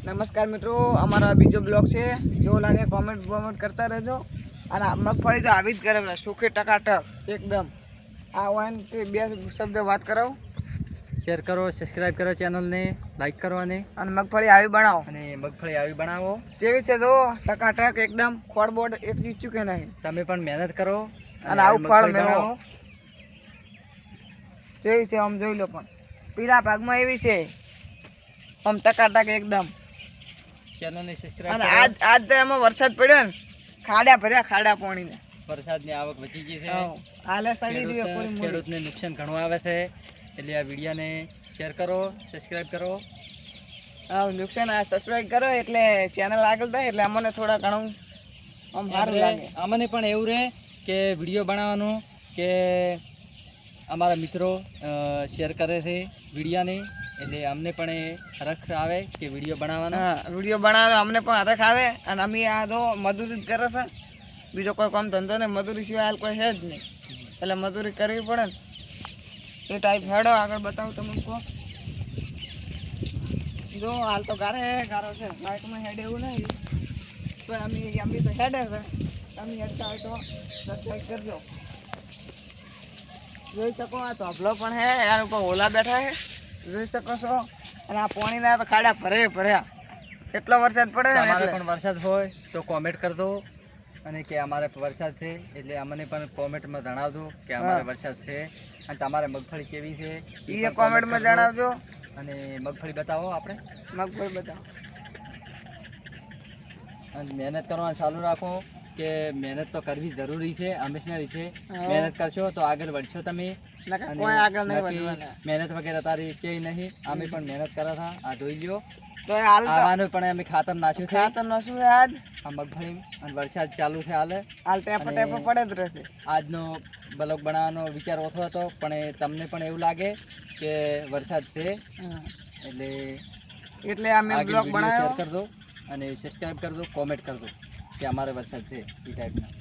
નમસ્કાર મિત્રો, અમારા બીજો બ્લોગ છે. જો લાગે કોમેન્ટ કરતા રહેજો. અને મગફળી તો આવી જ કરે, સુખી ટકાટક એકદમ. આ હોય તે બે શબ્દ વાત કરાવું. શેર કરો, સબસ્ક્રાઈબ કરો, ચેનલને લાઈક કરવાની. અને મગફળી આવી બનાવો. જેવી છે તો ટકાટક એકદમ ખોળબોડ એક ચીચું કે નહીં. તમે પણ મહેનત કરો અને આવું ફળ મેળવો. જેવી છે આમ જોઈ લો, પણ પીળા ભાગમાં એવી છે આમ ટકાટક એકદમ. ચેનલને સબસ્ક્રાઈબ અને કરો. આજ તો એમાં વરસાદ પડ્યો ને, ખાડા ભર્યા ખાડા પાણીને. વરસાદની આવક વધી ગઈ છે. હાલે સડી રહ્યો પૂરી મૂડી. ખેડૂતને નુકસાન ઘણું આવે છે, એટલે આ વિડીયોને શેર કરો, સબસ્ક્રાઈબ કરો. હા, નુકસાન આ સબસ્ક્રાઈબ કરો એટલે ચેનલ આગળ થાય, એટલે અમને થોડા ઘણું આમ સારું લાગે. અમને પણ એવું રહે કે વિડીયો બનાવવાનું, કે અમારા મિત્રો શેર કરે છે વિડીયોને, એટલે અમને પણ એ હરખ આવે કે વિડીયો બનાવવાનો. હા, વિડીયો બનાવે અમને પણ હરખ આવે. અને અમે આ તો મજૂરી જ કરે છે, બીજો કોઈ કામ ધંધો નહીં. મજૂરી સિવાય હાલ કોઈ છે જ નહીં, એટલે મજૂરી કરવી પડે ને. એ ટાઈપ હેડો આગળ બતાવું તમને કહો. જો હાલ તો ગારો છે, બાઇકમાં હેડ એવું નહીં, તો અમે તો હેડે છે. તમે હેડતા હોય તો સબસ્ક્રાઈબ કરજો. જોઈ શકો આ તોફલો પણ હે, યાર ઉપર ઓલા બેઠા છે, જોઈ શકો છો. અને આ પાણીના તો ખાડા ભર્યા. એટલો વરસાદ પડે ને. અમારે પણ વરસાદ હોય તો કોમેન્ટ કરજો, અને કે અમારે વરસાદ છે એટલે અમને પણ કોમેન્ટમાં જણાવજો કે અમારે વરસાદ છે. અને તમારે મગફળી કેવી છે એ કોમેન્ટમાં જણાવજો. અને મગફળી બતાવો, આપણે મગફળી બતાવો. અને મહેનત કરવાનું ચાલુ રાખો, કે મહેનત તો કરવી જરૂરી છે, હંમેશા રીતે મહેનત કરશો તો આગળ વધશો તમે. કોઈ આગળ નહીં વધવાના. મહેનત વગેરે તારી છે નહીં. અમે પણ મહેનત કર્યા હતા, આ જોઈ લો. તો હાલ આવવાનું પણ અમે ખાતર નાખ્યું છે. ખાતર નાખ્યું છે આજ આ મગફળી, અને વરસાદ ચાલુ છે હાલ ટેપો પડે જ રહેશે. આજનો બ્લોગ બનાવવાનો વિચાર ઓછો હતો, પણ તમને પણ એવું લાગે કે વરસાદ છે, એટલે અમે બ્લોગ બનાવ્યો. શેર કરજો અને સબસ્ક્રાઈબ કરજો, કોમેન્ટ કરજો કે અમારે વરસાદ છે એ ટાઈપના.